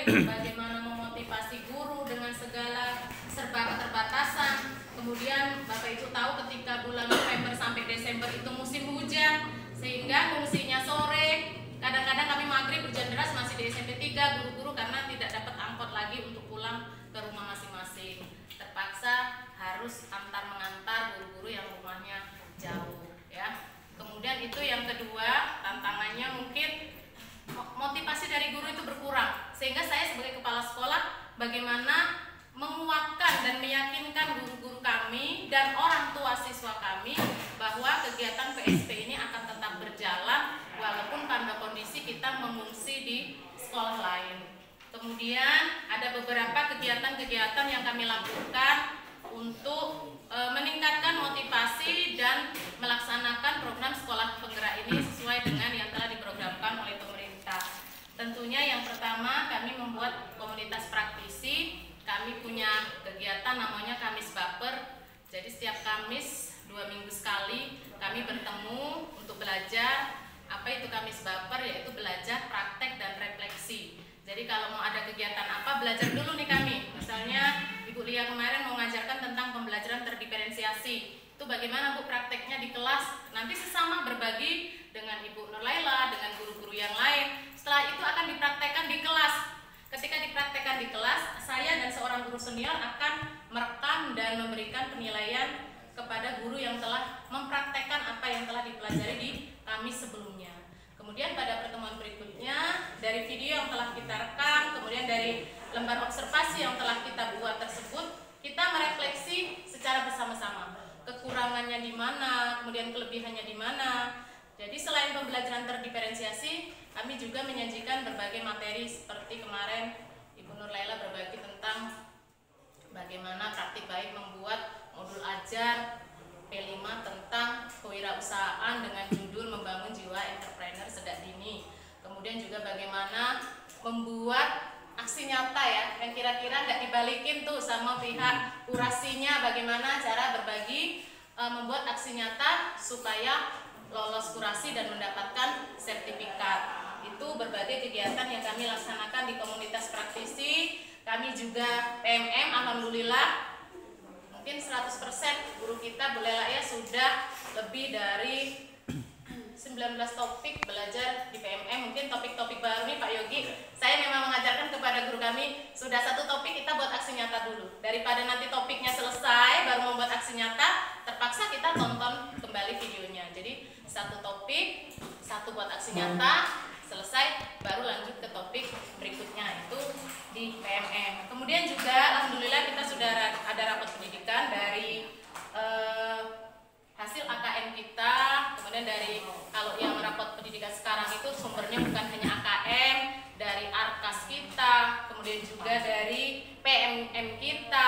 bagaimana memotivasi guru dengan segala serba keterbatasan. Kemudian Bapak Ibu tahu ketika bulan November sampai Desember itu musim hujan, sehingga fungsinya sore. Kadang-kadang kami maghrib hujan deras masih di SMP 3 guru-guru karena tidak dapat angkot lagi untuk pulang ke rumah masing-masing. Terpaksa harus antar mengantar guru-guru yang rumahnya jauh, ya. Kemudian itu yang kedua, tantangannya mungkin motivasi dari guru itu berkurang, sehingga saya sebagai kepala sekolah bagaimana menguatkan dan meyakinkan guru-guru kami dan orang tua siswa kami bahwa kegiatan PSP ini akan tetap berjalan walaupun pada kondisi kita mengungsi di sekolah lain. Kemudian ada beberapa kegiatan-kegiatan yang kami lakukan untuk meningkatkan motivasi dan melaksanakan program sekolah penggerak ini sesuai dengan yang telah diprogramkan oleh pemerintah. Tentunya yang pertama kami membuat komunitas praktisi. Kami punya kegiatan namanya Kamis Baper. Jadi setiap Kamis 2 minggu sekali kami bertemu untuk belajar. Apa itu Kamis Baper? Yaitu belajar praktek dan refleksi. Jadi kalau mau ada kegiatan apa, belajar dulu nih kami. Misalnya Ibu Lia kemarin mau mengajarkan tentang pembelajaran terdiferensiasi. Itu bagaimana Bu prakteknya di kelas. Nanti sesama berbagi dengan Ibu Nurlaila, dengan guru-guru yang lain. Setelah itu akan dipraktekkan di kelas. Ketika dipraktekkan di kelas, saya dan seorang guru senior akan merekam dan memberikan penilaian kepada guru yang telah mempraktekkan apa yang telah dipelajari di Kamis sebelumnya. Kemudian pada pertemuan berikutnya, dari video yang telah kita rekam, kemudian dari lembar observasi yang telah kita buat tersebut, kita merefleksi secara bersama-sama. Kekurangannya di mana, kemudian kelebihannya di mana. Jadi selain pembelajaran terdiferensiasi, kami juga menyajikan berbagai materi seperti kemarin Ibu Nurlaila berbagi tentang bagaimana praktik baik membuat modul ajar P5 tentang kewirausahaan dengan judul Membangun Jiwa Entrepreneur Sejak Dini. Kemudian juga bagaimana membuat aksi nyata ya, yang kira-kira nggak dibalikin tuh sama pihak kurasinya, bagaimana cara berbagi membuat aksi nyata supaya lolos kurasi dan mendapatkan sertifikat. Itu berbagai kegiatan yang kami laksanakan di komunitas praktisi. Kami juga PMM, alhamdulillah mungkin 100% guru kita Bu Lela ya sudah lebih dari 19 topik belajar di PMM. Mungkin topik-topik baru nih Pak Yogi, saya memang mengajarkan kepada guru kami, sudah satu topik kita buat aksi nyata dulu. Daripada nanti topiknya selesai baru membuat aksi nyata, terpaksa kita tonton kembali videonya. Jadi satu topik, satu buat aksi nyata, selesai baru lanjut ke topik berikutnya, itu di PMM. Kemudian juga alhamdulillah kita sudah ada rapat pendidikan dari hasil AKM kita. Kemudian dari kalau yang rapat pendidikan sekarang itu sumbernya bukan hanya AKM, dari ARKAS kita, kemudian juga dari PMM kita,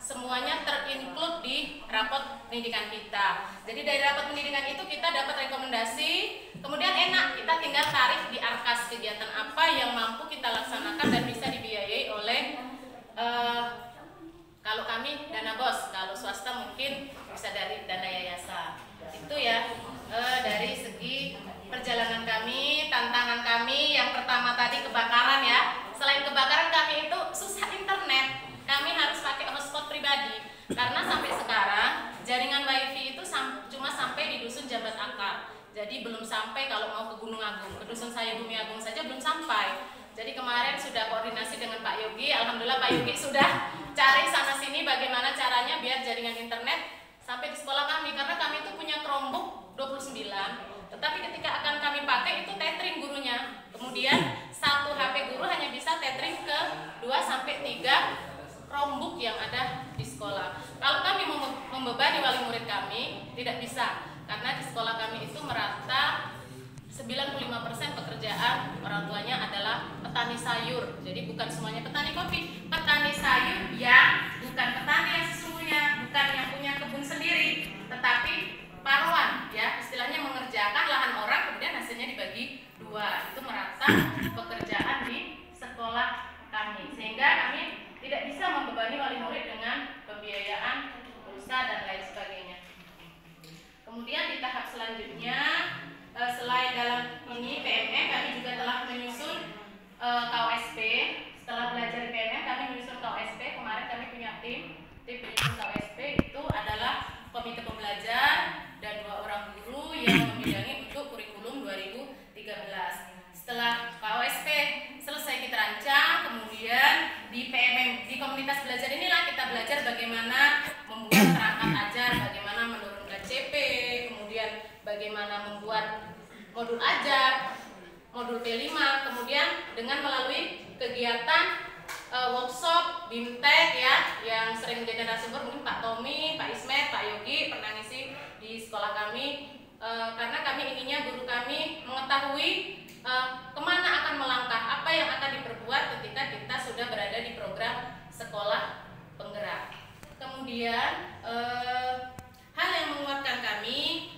semuanya terinclude di rapat pendidikan kita. Jadi dari rapat pendidikan itu kita dapat rekomendasi, kemudian enak kita tinggal tarik di ARKAS kegiatan apa yang mampu kita laksanakan dan bisa dibiayai oleh kalau kami dana BOS, kalau swasta mungkin bisa dari dana yayasan. Itu ya dari segi perjalanan kami, tantangan kami. Yang pertama tadi kebakaran ya. Selain kebakaran kami itu susah internet. Kami harus pakai hotspot pribadi karena sampai sekarang jaringan wifi itu cuma sampai di dusun Jabat Akar. Jadi belum sampai kalau mau ke Gunung Agung, ke dusun saya Bumi Agung saja belum sampai. Jadi kemarin sudah koordinasi dengan Pak Yogi, alhamdulillah Pak Yogi sudah cari sana sini bagaimana caranya biar jaringan internet sampai di sekolah kami, karena kami itu punya Chromebook 29. Tetapi ketika akan kami pakai itu tethering gurunya. Kemudian satu HP guru hanya bisa tethering ke 2 sampai 3 Chromebook yang ada di sekolah. Kalau kami membebani wali murid kami tidak bisa, karena di sekolah kami itu merata 95% pekerjaan orang tuanya adalah petani sayur. Jadi bukan semuanya petani kopi, petani sayur yang bukan petani yang sesungguhnya, bukan yang punya kebun sendiri, tetapi paruan ya, istilahnya mengerjakan lahan orang kemudian hasilnya dibagi 2. Itu merata pekerjaan di sekolah kami, sehingga kami tidak bisa membebani wali murid dengan pembiayaan pulsa dan lain sebagainya. Kemudian di tahap selanjutnya, selain dalam ini PME, kami juga telah menyusun KOSP. Setelah bagaimana membuat modul ajar, modul P5, kemudian dengan melalui kegiatan workshop, BIMTEK ya, yang sering menjadi narasumber mungkin Pak Tommy, Pak Ismet, Pak Yogi pernah ngisi di sekolah kami, karena kami inginnya guru kami mengetahui kemana akan melangkah, apa yang akan diperbuat ketika kita sudah berada di program sekolah penggerak. Kemudian hal yang menguatkan kami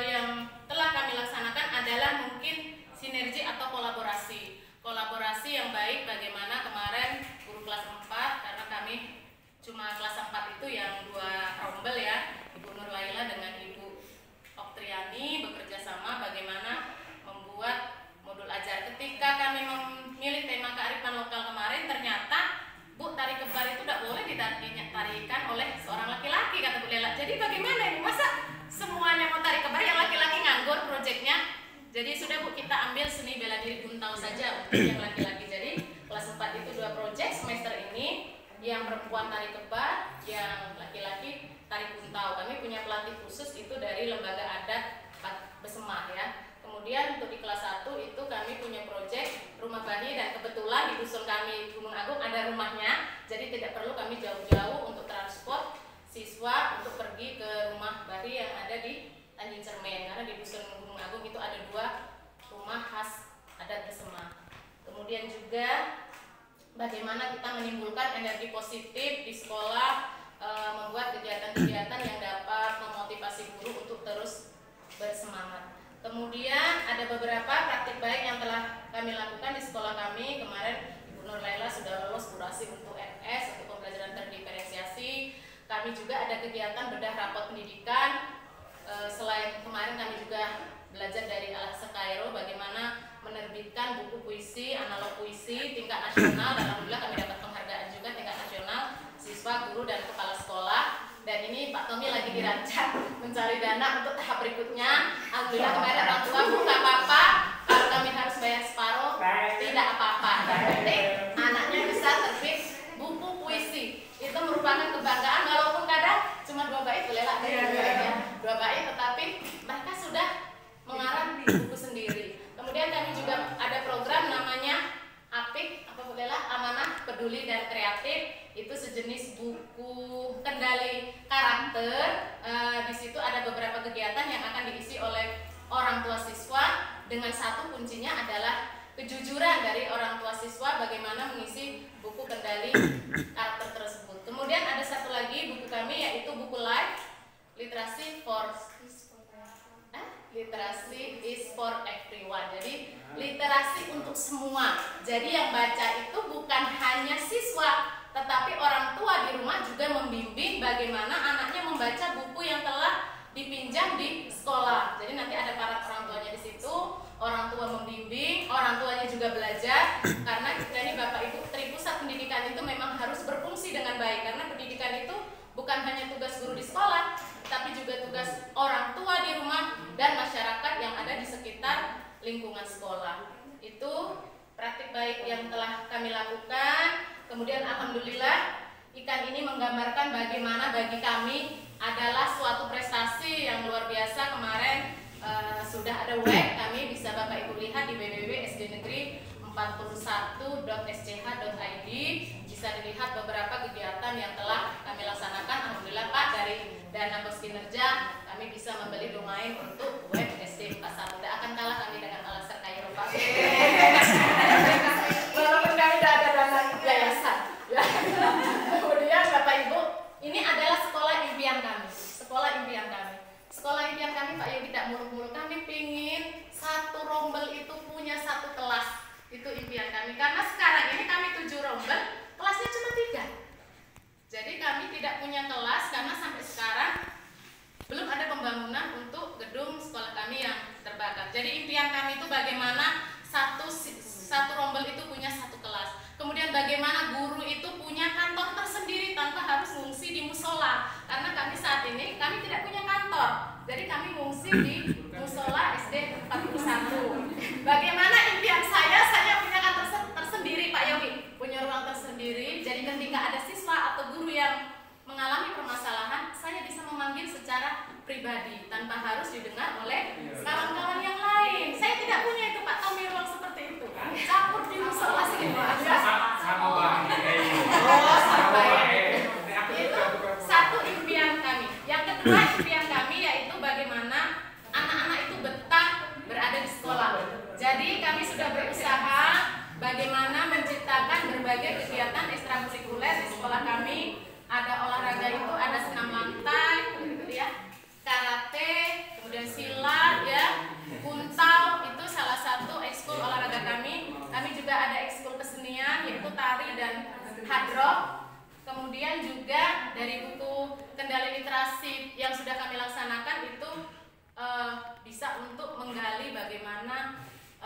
yang telah kami laksanakan adalah mungkin sinergi atau kolaborasi yang baik. Bagaimana kemarin guru kelas 4, karena kami cuma kelas 4 itu yang 2 rombel ya, Ibu Nur Laila dengan Ibu Oktriani bekerja sama bagaimana membuat modul ajar. Ketika kami memilih tema kearifan lokal kemarin, ternyata Bu, tari kembar itu tidak boleh ditarikan oleh seorang laki-laki, kata Bu Lela. Jadi bagaimana ini, masa semuanya mau tari kembar, yang laki-laki nganggur proyeknya? Jadi sudah Bu, kita ambil seni bela diri Buntau saja untuk yang laki-laki. Jadi kelas 4 itu 2 proyek semester ini, yang perempuan tari kembar, yang laki-laki tari Buntau. Kami punya pelatih khusus itu dari lembaga adat Besemah ya. Kemudian untuk di kelas 1 itu kami punya proyek rumah bayi, dan kebetulan di dusun kami Gunung Agung ada rumahnya, jadi tidak perlu kami jauh-jauh untuk transport siswa untuk pergi ke rumah bayi yang ada di Tanjung Cermen, karena di dusun Gunung Agung itu ada 2 rumah khas adat Besemah. Kemudian juga bagaimana kita menimbulkan energi positif di sekolah, membuat kegiatan-kegiatan yang dapat memotivasi guru untuk terus bersemangat. Kemudian ada beberapa praktik baik yang telah kami lakukan di sekolah kami. Kemarin Ibu Nur Laila sudah lolos kurasi untuk MS, untuk pembelajaran terdiferensiasi. Kami juga ada kegiatan bedah rapot pendidikan. Selain kemarin kami juga belajar dari Al-Hasan Kairo bagaimana menerbitkan buku puisi, analog puisi tingkat nasional, dan alhamdulillah kami dapat penghargaan juga tingkat nasional siswa, guru, dan kepala sekolah. Dan ini Pak Tommy lagi dirancang mencari dana untuk tahap berikutnya. Alhamdulillah kemarin orang tua, Bu, nggak apa-apa kalau kami harus bayar separuh, tidak apa-apa. Yang penting anaknya bisa terbit buku puisi. Itu merupakan kebanggaan, walaupun kadang cuma 2 bait, boleh lah, 2 bait, tetapi mereka sudah mengarang buku sendiri. Kemudian kami juga ada program namanya APIK, apa boleh lah, Amanah Peduli dan Kreatif. Itu sejenis buku kendali karakter. Di situ ada beberapa kegiatan yang akan diisi oleh orang tua siswa, dengan satu kuncinya adalah kejujuran dari orang tua siswa bagaimana mengisi buku kendali karakter tersebut. Kemudian ada satu lagi buku kami, yaitu buku live literasi literasi is for everyone. Jadi literasi untuk semua. Jadi yang baca itu bukan hanya siswa, tetapi orang tua di rumah juga membimbing bagaimana anaknya membaca buku yang telah dipinjam di sekolah. Jadi nanti ada para orang tuanya di situ, orang tua membimbing, orang tuanya juga belajar. Karena kita ini Bapak Ibu, Tripusat Pendidikan itu memang harus berfungsi dengan baik, karena pendidikan itu bukan hanya tugas guru di sekolah, tapi juga tugas orang tua di rumah dan masyarakat yang ada di sekitar lingkungan sekolah. Itu praktik baik yang telah kami lakukan. Kemudian alhamdulillah ikan ini menggambarkan bagaimana bagi kami adalah suatu prestasi yang luar biasa. Kemarin sudah ada web, kami bisa Bapak Ibu lihat di www.sdnegeri41.sch.id, bisa dilihat beberapa kegiatan yang telah kami laksanakan. Alhamdulillah Pak, dari dana pos kinerja kami bisa membeli domain untuk web SD 41. Tidak akan kalah kami dengan Al-Hasan Kairo Pak. Walaupun kami tidak ada dana yayasan. Kemudian Bapak Ibu, ini adalah sekolah impian kami. Sekolah impian kami. Sekolah impian kami Pak Yogi tidak muluk-muluk. Kami pingin satu rombel itu punya satu kelas. Itu impian kami. Karena sekarang ini kami 7 rombel, kelasnya cuma 3. Jadi kami tidak punya kelas karena sampai sekarang belum ada pembangunan untuk gedung sekolah kami yang terbakar. Jadi impian kami itu bagaimana satu rombel itu punya satu kelas. Kemudian bagaimana guru itu punya kantor tersendiri tanpa harus mengungsi di musola. Karena kami saat ini kami tidak punya kantor. Jadi kami mengungsi di musola SD 41. Bagaimana impian saya punya kantor tersendiri Pak Yogi, punya ruang tersendiri. Jadi ketika ada siswa atau guru yang mengalami permasalahan, saya bisa memanggil secara pribadi tanpa harus didengar oleh kawan-kawan yang lain. Saya tidak punya itu Pak Tommy ruang seperti itu. Campur di musola semua. Sama Bang. Itu satu impian kami. Yang kedua impian kami yaitu bagaimana anak-anak itu betah berada di sekolah. Jadi kami sudah berusaha bagaimana menciptakan berbagai kegiatan ekstrakurikuler di sekolah kami. Ada olahraga itu, ada senam lantai, gitu ya, karate, kemudian silat, ya, kuntal, itu salah satu ekskul olahraga kami. Kami juga ada ekskul kesenian yaitu tari dan hadroh. Kemudian juga dari buku kendali literasi yang sudah kami laksanakan itu bisa untuk menggali bagaimana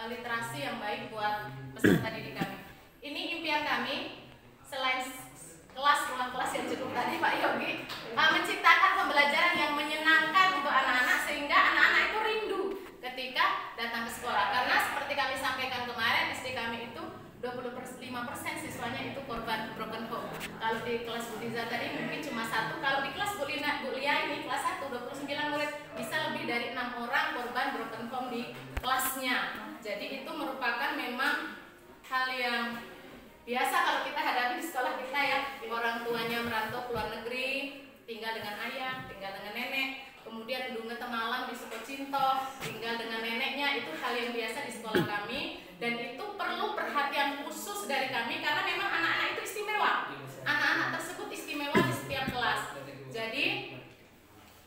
literasi yang baik buat peserta didik kami. Ini impian kami selain kelas, ruang kelas yang cukup tadi Pak Yogi, menciptakan pembelajaran yang menyenangkan untuk anak-anak sehingga anak-anak itu rindu ketika datang ke sekolah. Karena seperti kami sampaikan kemarin, SD kami itu 25% siswanya itu korban broken home. Kalau di kelas Bu Liza tadi mungkin cuma 1. Kalau di kelas Bu Lia ini kelas 1 29 murid, bisa lebih dari 6 orang korban broken home di kelasnya. Jadi itu merupakan memang hal yang biasa kalau kita hadapi di sekolah kita ya. Orang tuanya merantau ke luar negeri, tinggal dengan ayah, tinggal dengan nenek, kemudian dunge temalam di Sukocinto, tinggal dengan neneknya. Itu hal yang biasa di sekolah kami, dan itu perlu perhatian khusus dari kami karena memang anak-anak itu istimewa. Anak-anak tersebut istimewa di setiap kelas. Jadi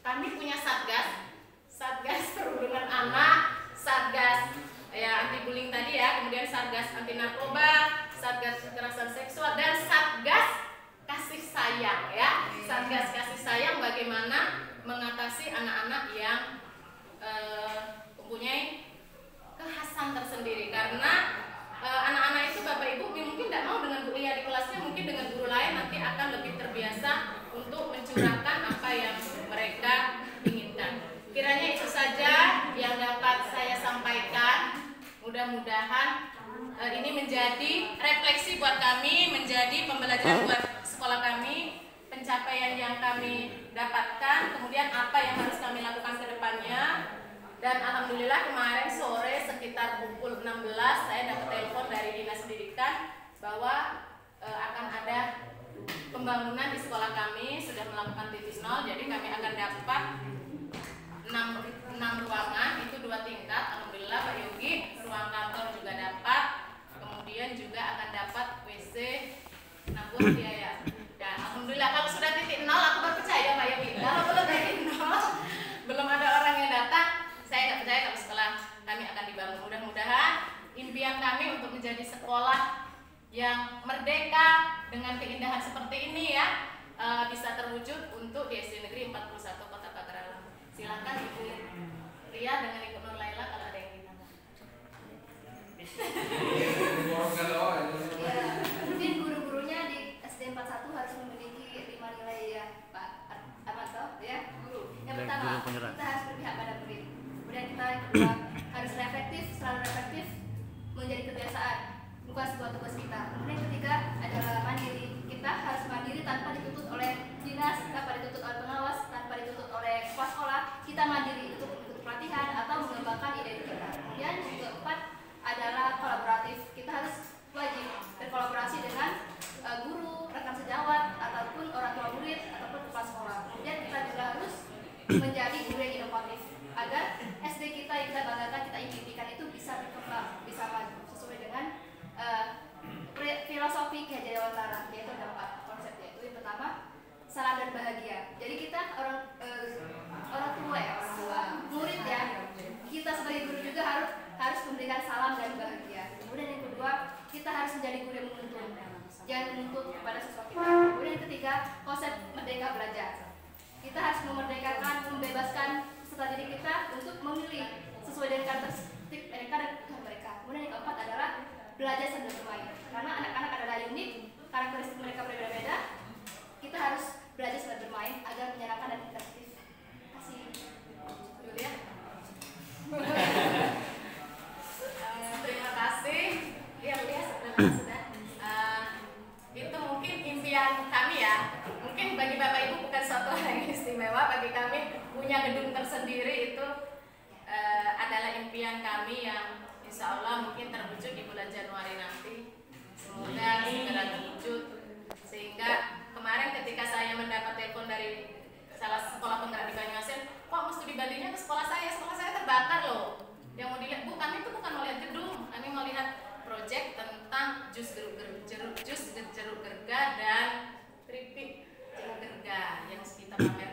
kami punya satgas perlindungan anak, satgas ya anti bullying tadi ya, kemudian satgas anti narkoba, satgas kekerasan seksual, dan satgas kasih sayang ya. Satgas kasih sayang bagaimana mengatasi anak-anak yang mempunyai kekhasan tersendiri. Karena anak-anak itu Bapak Ibu mungkin tidak mau dengan Bu Lia di kelasnya, mungkin dengan guru lain nanti akan lebih terbiasa untuk mencurahkan apa yang mereka inginkan. Kiranya itu saja yang dapat saya sampaikan. Mudah-mudahan ini menjadi refleksi buat kami, menjadi pembelajaran buat sekolah kami, pencapaian yang kami dapatkan, kemudian apa yang harus kami lakukan ke depannya. Dan alhamdulillah kemarin sore sekitar pukul 16 saya dapat telepon dari Dinas Pendidikan bahwa akan ada pembangunan di sekolah kami, sudah melakukan titik nol. Jadi kami akan dapat 6 ruangan, itu 2 tingkat. Alhamdulillah Pak Yogi, ruang kantor juga dapat, kemudian juga akan dapat WC 6 buah biaya. Dan alhamdulillah kalau sudah titik nol aku percaya Pak Yogi. Kalau belum titik nol, belum ada orang yang datang, saya nggak percaya kalau sekolah kami akan dibangun. Mudah-mudahan impian kami untuk menjadi sekolah yang merdeka dengan keindahan seperti ini ya bisa terwujud untuk di SD Negeri 41 Kota Pakralang. Silakan Ibu Ria dengan Ibu Nur Laila kalau ada yang ditanya. Ya, mungkin guru-gurunya di SD 41 harus memiliki 5 nilai ya Pak Armanto ya guru. Yang pertama kita harus berpihak pada murid. Kemudian kita yang kedua harus reflektif, selalu reflektif menjadi kebiasaan, bukan sebuah tugas kita. Kemudian yang ketiga adalah mandiri. Kita harus mandiri tanpa dituntut oleh dinas, tanpa dituntut oleh pengawas, tanpa dituntut oleh kepala sekolah. Kita mandiri untuk mengikuti pelatihan atau mengembangkan ide kita. Kemudian yang keempat adalah kolaboratif. Kita harus wajib berkolaborasi dengan guru, rekan sejawat, ataupun orang tua murid, ataupun kepala sekolah. Kemudian kita juga harus menjadi guru yang inovatif agar SD kita yang kita banggakan, kita impikan itu bisa berkembang, bisa maju sesuai dengan filosofi Ki Hajar Dewantara, yaitu ada 4 konsep, yaitu yang pertama salam dan bahagia. Jadi kita orang tua ya, orang tua murid ya, kita sebagai guru juga harus memberikan salam dan bahagia. Kemudian yang kedua, kita harus menjadi guru yang menuntun, jangan menuntut kepada siswa kita. Kemudian yang ketiga, konsep merdeka belajar. Kita harus memerdekakan, membebaskan peserta didik kita untuk memilih sesuai dengan karakteristik mereka dan kebutuhan mereka. Kemudian yang keempat adalah belajar sambil bermain. Karena anak-anak adalah unik, karakteristik mereka berbeda-beda. Kita harus belajar sambil bermain agar menyenangkan dan interaktif. Terima kasih. Julia. Terima kasih. Ya, sudah. Itu mungkin impian kami ya. Mungkin bagi Bapak Ibu bukan suatu hal yang istimewa. istimewa bagi kami punya gedung tersendiri itu adalah impian kami yang insya Allah mungkin terwujud di bulan Januari nanti. Semoga segera terwujud. Sehingga kemarin ketika saya mendapat telepon dari salah sekolah penggerak di Banyuasin, kok mesti dibandingnya ke sekolah saya terbakar loh. Yang mau dilihat, bu kami itu bukan melihat gedung, kami melihat proyek tentang jus jeruk gerga dan keripik jeruk gerga yang kita pakai